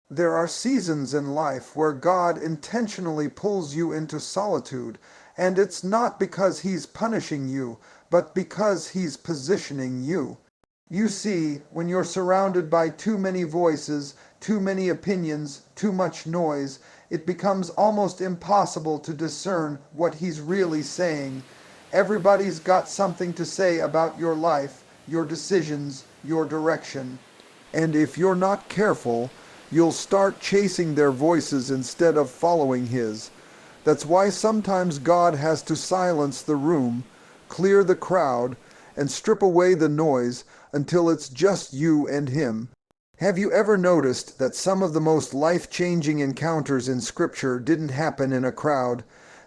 There are seasons in life where God intentionally pulls you into solitude, and it's not because He's punishing you, but because He's positioning you. You see, when you're surrounded by too many voices, too many opinions, too much noise, it becomes almost impossible to discern what He's really saying. Everybody's got something to say about your life, your decisions, your direction. And if you're not careful, you'll start chasing their voices instead of following His. That's why sometimes God has to silence the room, clear the crowd, and strip away the noise until it's just you and Him. Have you ever noticed that some of the most life-changing encounters in Scripture didn't happen in a crowd?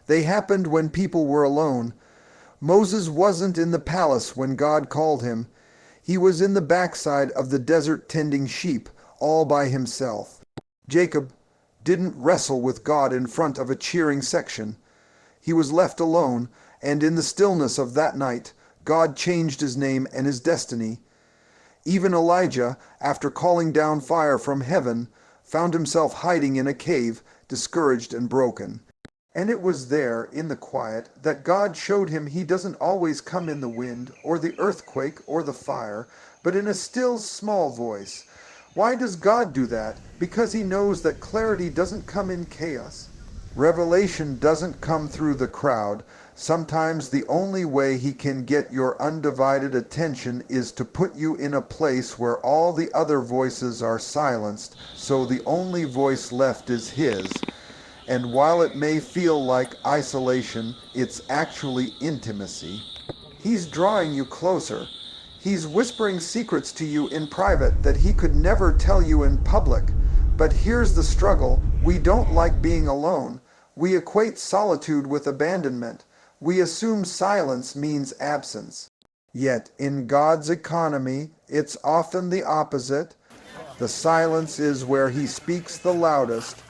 They happened when people were alone. Moses wasn't in the palace when God called him. He was in the backside of the desert tending sheep, all by himself. Jacob didn't wrestle with God in front of a cheering section. He was left alone, and in the stillness of that night, God changed his name and his destiny. Even Elijah, after calling down fire from heaven, found himself hiding in a cave, discouraged and broken. And it was there, in the quiet, that God showed him He doesn't always come in the wind, or the earthquake, or the fire, but in a still, small voice. Why does God do that? Because He knows that clarity doesn't come in chaos. Revelation doesn't come through the crowd. Sometimes the only way He can get your undivided attention is to put you in a place where all the other voices are silenced, so the only voice left is His. And while it may feel like isolation, it's actually intimacy. He's drawing you closer. He's whispering secrets to you in private that He could never tell you in public. But here's the struggle. We don't like being alone. We equate solitude with abandonment. We assume silence means absence. Yet in God's economy, it's often the opposite. The silence is where He speaks the loudest.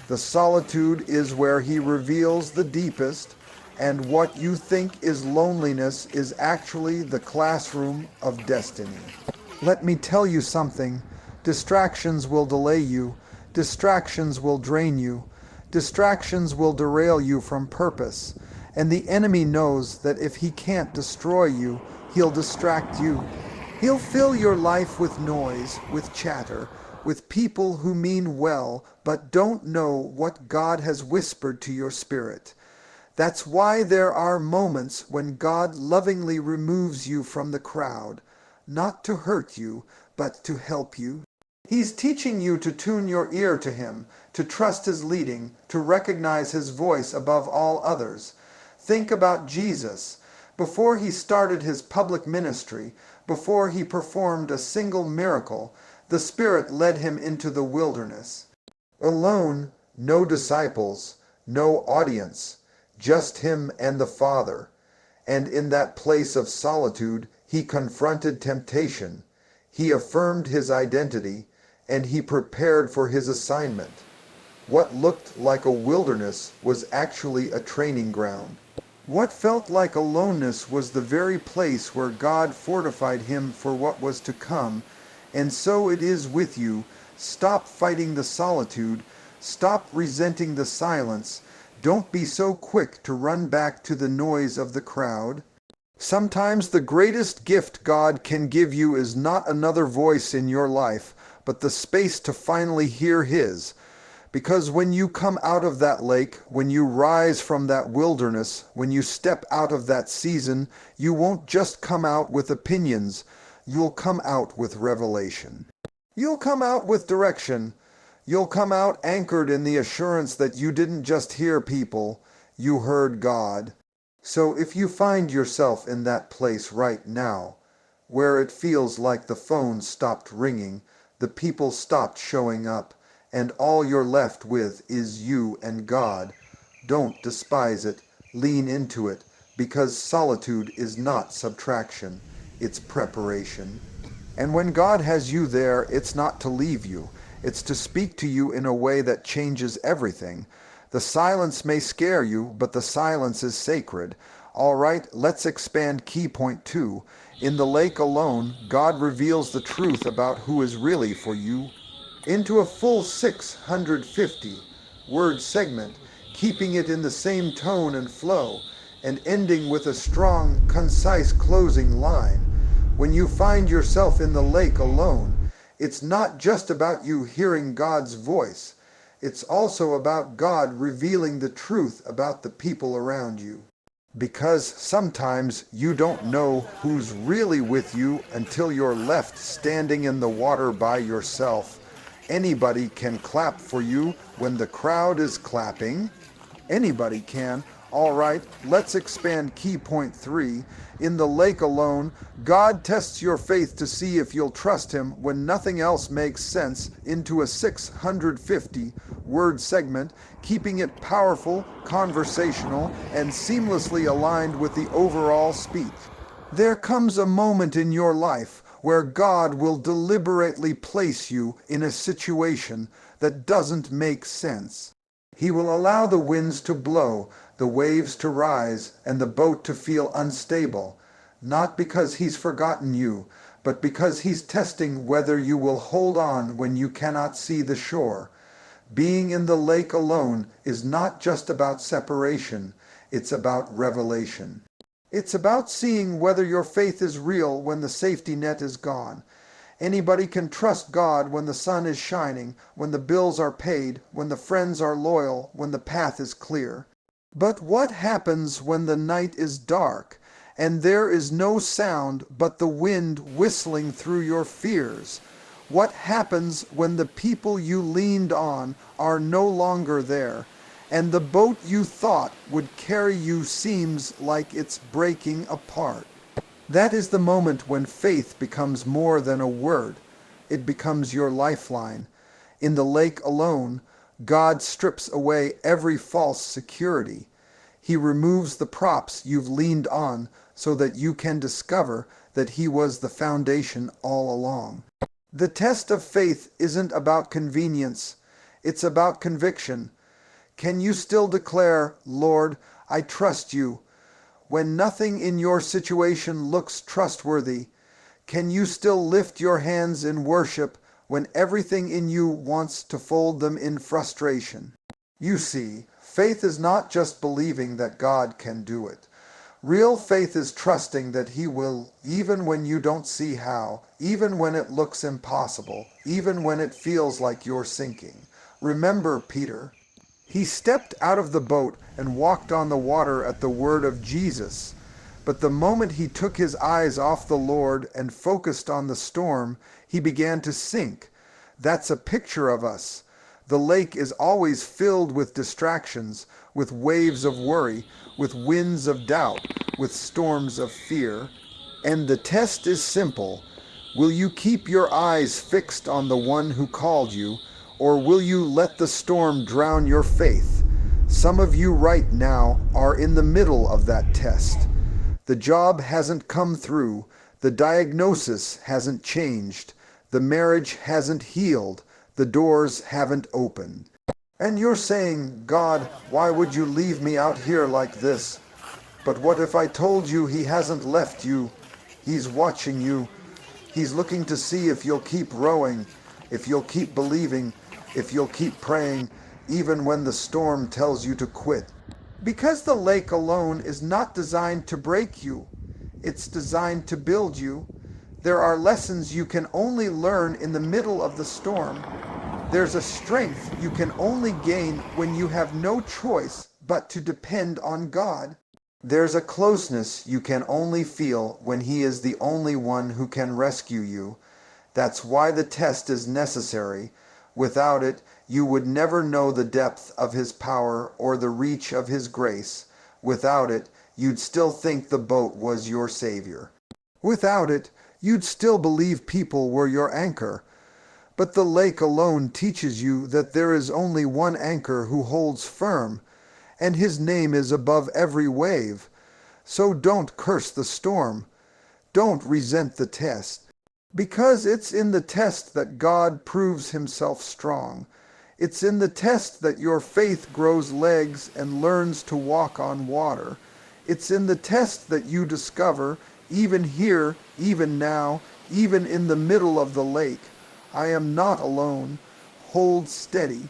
The solitude is where He reveals the deepest, and what you think is loneliness is actually the classroom of destiny. Let me tell you something. Distractions will delay you. Distractions will drain you. Distractions will derail you from purpose. And the enemy knows that if he can't destroy you, he'll distract you. He'll fill your life with noise, with chatter, with people who mean well but don't know what God has whispered to your spirit. That's why there are moments when God lovingly removes you from the crowd, not to hurt you, but to help you. He's teaching you to tune your ear to Him, to trust His leading, to recognize His voice above all others. Think about Jesus. Before He started His public ministry, before He performed a single miracle, the Spirit led Him into the wilderness. Alone, no disciples, no audience, just Him and the Father. And in that place of solitude, He confronted temptation. He affirmed His identity, and He prepared for His assignment. What looked like a wilderness was actually a training ground. What felt like aloneness was the very place where God fortified Him for what was to come. And so it is with you. Stop fighting the solitude. Stop resenting the silence. Don't be so quick to run back to the noise of the crowd. Sometimes the greatest gift God can give you is not another voice in your life, but the space to finally hear His. Because when you come out of that lake, when you rise from that wilderness, when you step out of that season, you won't just come out with opinions. You'll come out with revelation. You'll come out with direction. You'll come out anchored in the assurance that you didn't just hear people, you heard God. So if you find yourself in that place right now, where it feels like the phone stopped ringing, the people stopped showing up, and all you're left with is you and God, don't despise it. Lean into it, because solitude is not subtraction, it's preparation. And when God has you there, it's not to leave you. It's to speak to you in a way that changes everything. The silence may scare you, but the silence is sacred. All right, let's expand key point 2. In the lake alone, God reveals the truth about who is really for you. into a full 650 word segment, keeping it in the same tone and flow, and ending with a strong, concise closing line. When you find yourself in the lake alone, it's not just about you hearing God's voice. It's also about God revealing the truth about the people around you. Because sometimes you don't know who's really with you until you're left standing in the water by yourself. Anybody can clap for you when the crowd is clapping. Anybody can. All right, let's expand key point 3. In the lake alone, God tests your faith to see if you'll trust Him when nothing else makes sense into a 650 word segment, keeping it powerful, conversational, and seamlessly aligned with the overall speech. There comes a moment in your life where God will deliberately place you in a situation that doesn't make sense. He will allow the winds to blow, the waves to rise, and the boat to feel unstable, not because He's forgotten you, but because He's testing whether you will hold on when you cannot see the shore. Being in the lake alone is not just about separation, it's about revelation. It's about seeing whether your faith is real when the safety net is gone. Anybody can trust God when the sun is shining, when the bills are paid, when the friends are loyal, when the path is clear. But what happens when the night is dark, and there is no sound but the wind whistling through your fears? What happens when the people you leaned on are no longer there, and the boat you thought would carry you seems like it's breaking apart? That is the moment when faith becomes more than a word. It becomes your lifeline. In the lake alone, God strips away every false security. He removes the props you've leaned on so that you can discover that He was the foundation all along. The test of faith isn't about convenience. It's about conviction. Can you still declare, "Lord, I trust you," when nothing in your situation looks trustworthy? Can you still lift your hands in worship when everything in you wants to fold them in frustration? You see, faith is not just believing that God can do it. Real faith is trusting that He will, even when you don't see how, even when it looks impossible, even when it feels like you're sinking. Remember Peter. He stepped out of the boat and walked on the water at the word of Jesus. But the moment he took his eyes off the Lord and focused on the storm, he began to sink. That's a picture of us. The lake is always filled with distractions, with waves of worry, with winds of doubt, with storms of fear. And the test is simple. Will you keep your eyes fixed on the one who called you, or will you let the storm drown your faith? Some of you right now are in the middle of that test. The job hasn't come through. The diagnosis hasn't changed. The marriage hasn't healed. The doors haven't opened. And you're saying, "God, why would you leave me out here like this?" But what if I told you He hasn't left you? He's watching you. He's looking to see if you'll keep rowing, if you'll keep believing, if you'll keep praying, even when the storm tells you to quit. Because the lake alone is not designed to break you. It's designed to build you. There are lessons you can only learn in the middle of the storm. There's a strength you can only gain when you have no choice but to depend on God. There's a closeness you can only feel when He is the only one who can rescue you. That's why the test is necessary. Without it, you would never know the depth of His power or the reach of His grace. Without it, you'd still think the boat was your Savior. Without it, you'd still believe people were your anchor. But the lake alone teaches you that there is only one anchor who holds firm, and His name is above every wave. So don't curse the storm. Don't resent the test. Because it's in the test that God proves Himself strong. It's in the test that your faith grows legs and learns to walk on water. It's in the test that you discover, even here, even now, even in the middle of the lake, I am not alone. hold steady.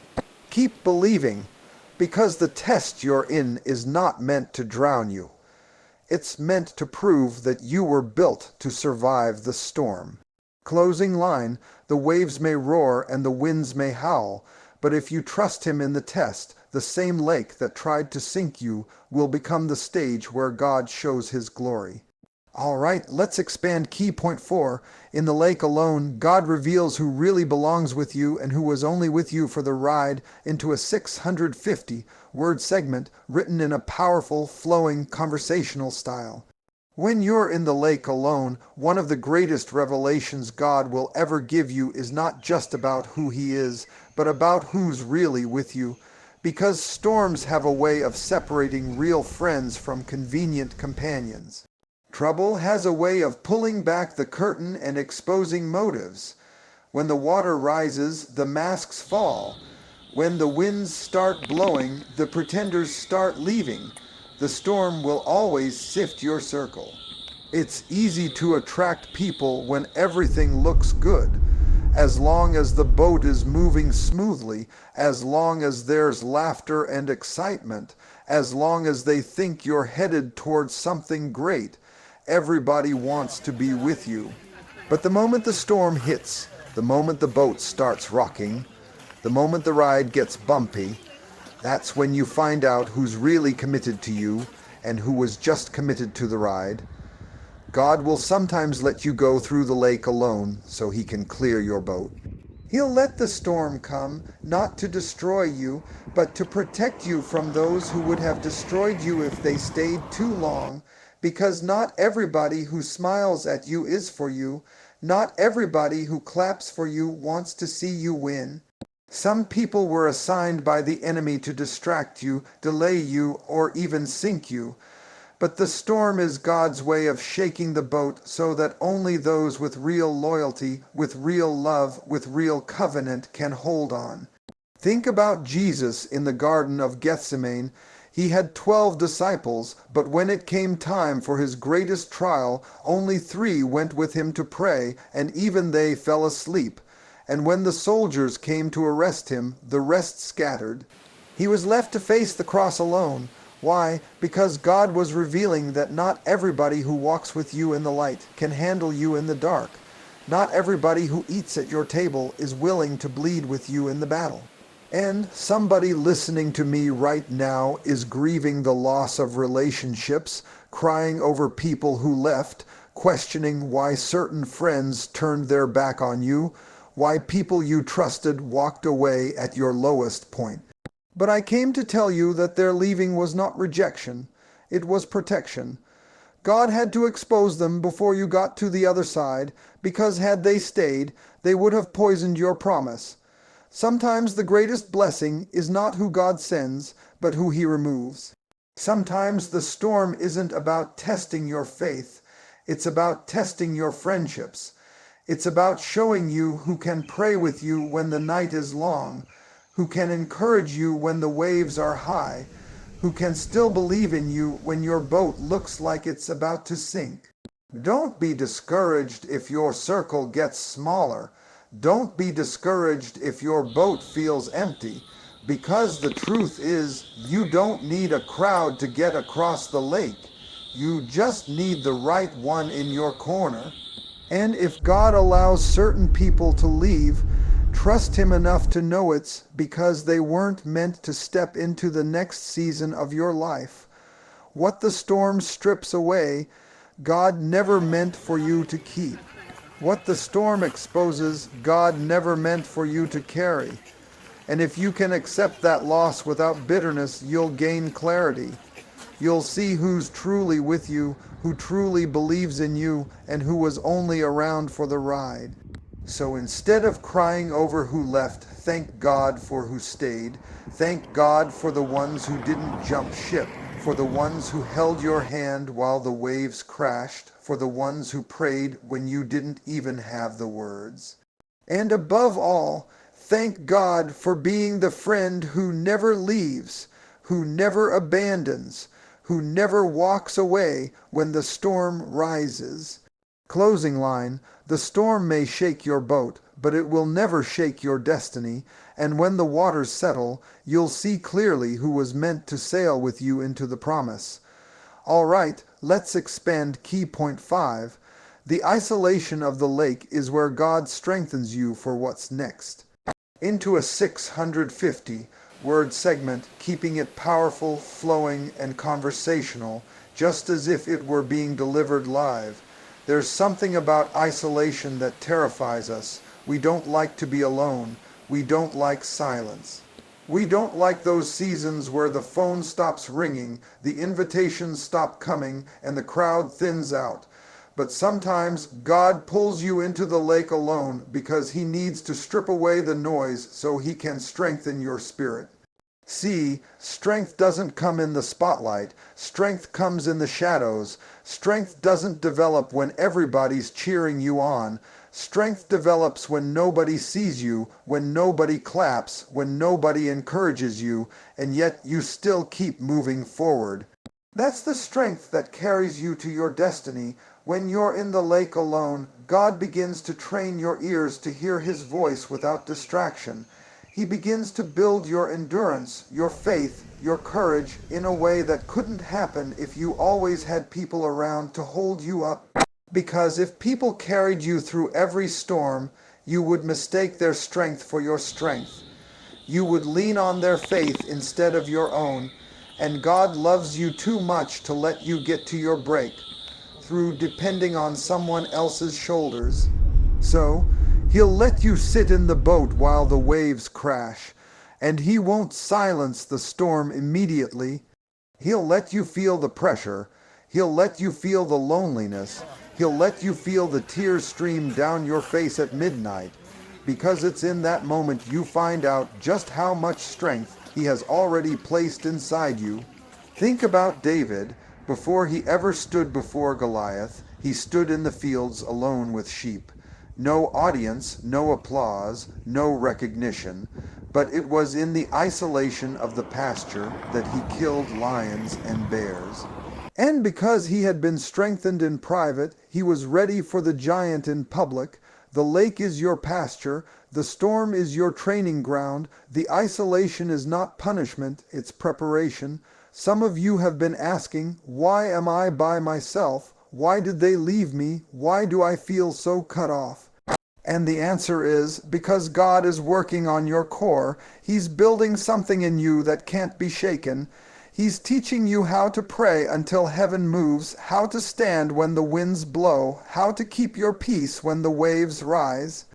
Keep believing, because the test you're in is not meant to drown you. It's meant to prove that you were built to survive the storm. Closing line, the waves may roar and the winds may howl, but if you trust him in the test, the same lake that tried to sink you will become the stage where God shows his glory. All right, let's expand key point 4. In the lake alone, God reveals who really belongs with you and who was only with you for the ride into a 650-word segment written in a powerful, flowing, conversational style. When you're in the lake alone, one of the greatest revelations God will ever give you is not just about who he is, but about who's really with you. Because storms have a way of separating real friends from convenient companions. Trouble has a way of pulling back the curtain and exposing motives. When the water rises, the masks fall. When the winds start blowing, the pretenders start leaving. The storm will always sift your circle. It's easy to attract people when everything looks good. As long as the boat is moving smoothly, as long as there's laughter and excitement, as long as they think you're headed towards something great, everybody wants to be with you. But the moment the storm hits, the moment the boat starts rocking, the moment the ride gets bumpy, that's when you find out who's really committed to you and who was just committed to the ride. God will sometimes let you go through the lake alone so he can clear your boat. He'll let the storm come, not to destroy you, but to protect you from those who would have destroyed you if they stayed too long, because not everybody who smiles at you is for you. Not everybody who claps for you wants to see you win. Some people were assigned by the enemy to distract you, delay you, or even sink you. But the storm is God's way of shaking the boat so that only those with real loyalty, with real love, with real covenant can hold on. Think about Jesus in the Garden of Gethsemane. He had 12 disciples, but when it came time for his greatest trial, only 3 went with him to pray, and even they fell asleep. And when the soldiers came to arrest him, the rest scattered. He was left to face the cross alone. Why? Because God was revealing that not everybody who walks with you in the light can handle you in the dark. Not everybody who eats at your table is willing to bleed with you in the battle. And somebody listening to me right now is grieving the loss of relationships, crying over people who left, questioning why certain friends turned their back on you, why people you trusted walked away at your lowest point. But I came to tell you that their leaving was not rejection, it was protection. God had to expose them before you got to the other side, because had they stayed, they would have poisoned your promise. Sometimes the greatest blessing is not who God sends, but who he removes. Sometimes the storm isn't about testing your faith, it's about testing your friendships. It's about showing you who can pray with you when the night is long, who can encourage you when the waves are high, who can still believe in you when your boat looks like it's about to sink. Don't be discouraged if your circle gets smaller. Don't be discouraged if your boat feels empty, because the truth is you don't need a crowd to get across the lake. You just need the right one in your corner. And if God allows certain people to leave, trust him enough to know it's because they weren't meant to step into the next season of your life. What the storm strips away, God never meant for you to keep. What the storm exposes, God never meant for you to carry. And if you can accept that loss without bitterness, you'll gain clarity. You'll see who's truly with you, who truly believes in you, and who was only around for the ride. So instead of crying over who left, thank God for who stayed. Thank God for the ones who didn't jump ship, for the ones who held your hand while the waves crashed, for the ones who prayed when you didn't even have the words. And above all, thank God for being the friend who never leaves, who never abandons, who never walks away when the storm rises. Closing line, the storm may shake your boat, but it will never shake your destiny, and when the waters settle, you'll see clearly who was meant to sail with you into the promise. All right, let's expand key point 5. The isolation of the lake is where God strengthens you for what's next. Into a 650 word segment, keeping it powerful, flowing, and conversational, just as if it were being delivered live. There's something about isolation that terrifies us. We don't like to be alone. We don't like silence. We don't like those seasons where the phone stops ringing, the invitations stop coming, and the crowd thins out. But sometimes God pulls you into the lake alone because he needs to strip away the noise so he can strengthen your spirit. See, strength doesn't come in the spotlight. Strength comes in the shadows. Strength doesn't develop when everybody's cheering you on. Strength develops when nobody sees you, when nobody claps, when nobody encourages you, and yet you still keep moving forward. That's the strength that carries you to your destiny. When you're in the lake alone, God begins to train your ears to hear his voice without distraction. He begins to build your endurance, your faith, your courage in a way that couldn't happen if you always had people around to hold you up. Because if people carried you through every storm, you would mistake their strength for your strength. You would lean on their faith instead of your own, and God loves you too much to let you get to your break through depending on someone else's shoulders. So, he'll let you sit in the boat while the waves crash, and he won't silence the storm immediately. He'll let you feel the pressure. He'll let you feel the loneliness. He'll let you feel the tears stream down your face at midnight, because it's in that moment you find out just how much strength he has already placed inside you. Think about David. Before he ever stood before Goliath, he stood in the fields alone with sheep. No audience, no applause, no recognition, but it was in the isolation of the pasture that he killed lions and bears. And because he had been strengthened in private, he was ready for the giant in public. The lake is your pasture, the storm is your training ground, the isolation is not punishment, it's preparation. Some of you have been asking, why am I by myself? Why did they leave me? Why do I feel so cut off? And the answer is, because God is working on your core. He's building something in you that can't be shaken. He's teaching you how to pray until heaven moves, how to stand when the winds blow, how to keep your peace when the waves rise.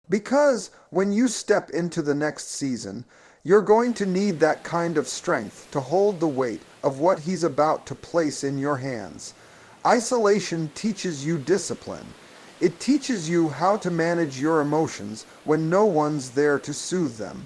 Because when you step into the next season, you're going to need that kind of strength to hold the weight of what he's about to place in your hands. Isolation teaches you discipline. It teaches you how to manage your emotions when no one's there to soothe them.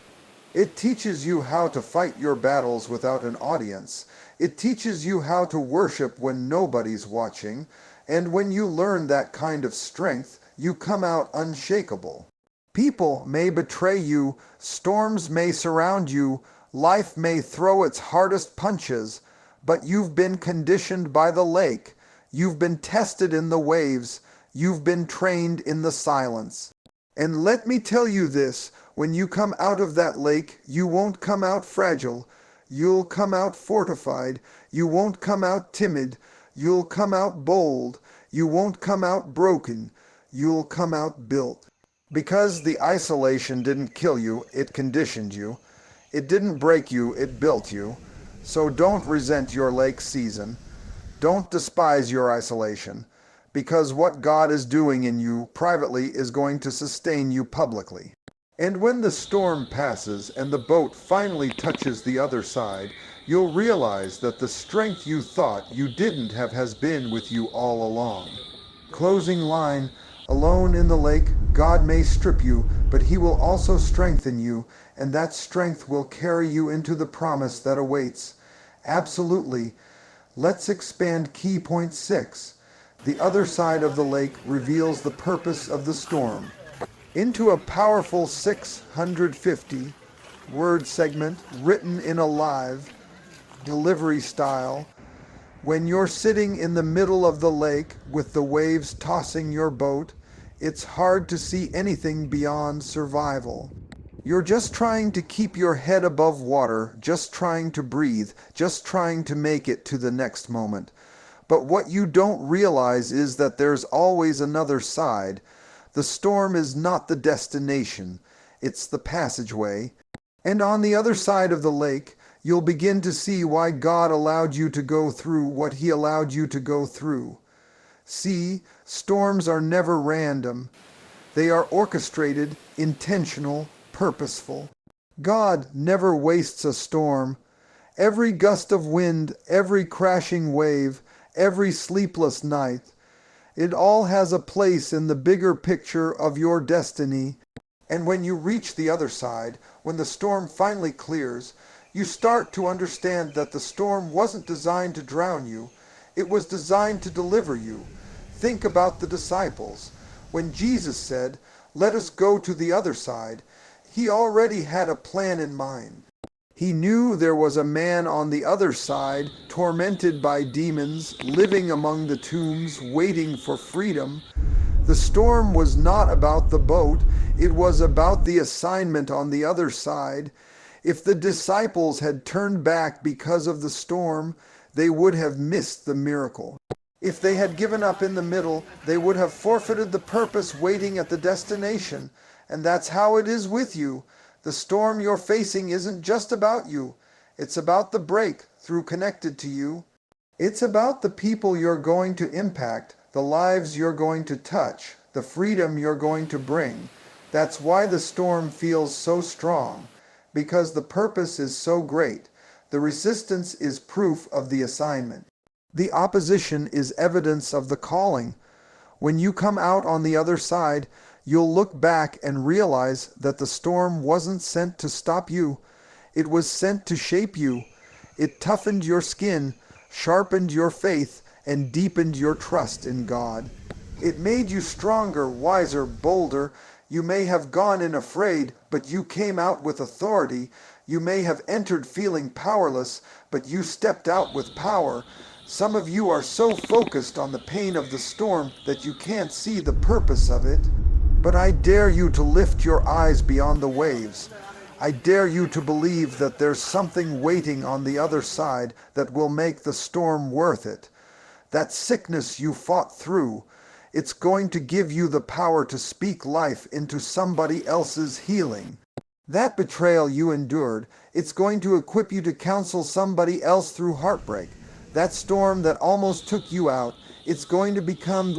It teaches you how to fight your battles without an audience. It teaches you how to worship when nobody's watching. And when you learn that kind of strength, you come out unshakable. People may betray you, storms may surround you, life may throw its hardest punches, but you've been conditioned by the lake, you've been tested in the waves, you've been trained in the silence. And let me tell you this, when you come out of that lake, you won't come out fragile, you'll come out fortified, you won't come out timid, you'll come out bold, you won't come out broken, you'll come out built. Because the isolation didn't kill you, it conditioned you. It didn't break you, it built you. So don't resent your lake season. Don't despise your isolation, because what God is doing in you privately is going to sustain you publicly. And when the storm passes and the boat finally touches the other side, you'll realize that the strength you thought you didn't have has been with you all along. Closing line. Alone in the lake, God may strip you, but he will also strengthen you, and that strength will carry you into the promise that awaits. Absolutely. Let's expand key point 6. The other side of the lake reveals the purpose of the storm. Into a powerful 650 word segment written in a live delivery style. When you're sitting in the middle of the lake with the waves tossing your boat, it's hard to see anything beyond survival. You're just trying to keep your head above water, just trying to breathe, just trying to make it to the next moment. But what you don't realize is that there's always another side. The storm is not the destination, it's the passageway. And on the other side of the lake, you'll begin to see why God allowed you to go through what He allowed you to go through. See, storms are never random. They are orchestrated, intentional, purposeful. God never wastes a storm. Every gust of wind, every crashing wave, every sleepless night, it all has a place in the bigger picture of your destiny. And when you reach the other side, when the storm finally clears, you start to understand that the storm wasn't designed to drown you. It was designed to deliver you. Think about the disciples. When Jesus said, "Let us go to the other side," He already had a plan in mind. He knew there was a man on the other side, tormented by demons, living among the tombs, waiting for freedom. The storm was not about the boat, it was about the assignment on the other side. If the disciples had turned back because of the storm, they would have missed the miracle. If they had given up in the middle, they would have forfeited the purpose waiting at the destination. And that's how it is with you. The storm you're facing isn't just about you. It's about the breakthrough connected to you. It's about the people you're going to impact, the lives you're going to touch, the freedom you're going to bring. That's why the storm feels so strong, because the purpose is so great. The resistance is proof of the assignment. The opposition is evidence of the calling. When you come out on the other side, you'll look back and realize that the storm wasn't sent to stop you. It was sent to shape you. It toughened your skin, sharpened your faith, and deepened your trust in God. It made you stronger, wiser, bolder. You may have gone in afraid, but you came out with authority. You may have entered feeling powerless, but you stepped out with power. Some of you are so focused on the pain of the storm that you can't see the purpose of it. But I dare you to lift your eyes beyond the waves. I dare you to believe that there's something waiting on the other side that will make the storm worth it. That sickness you fought through, it's going to give you the power to speak life into somebody else's healing. That betrayal you endured, it's going to equip you to counsel somebody else through heartbreak. That storm that almost took you out, it's going to become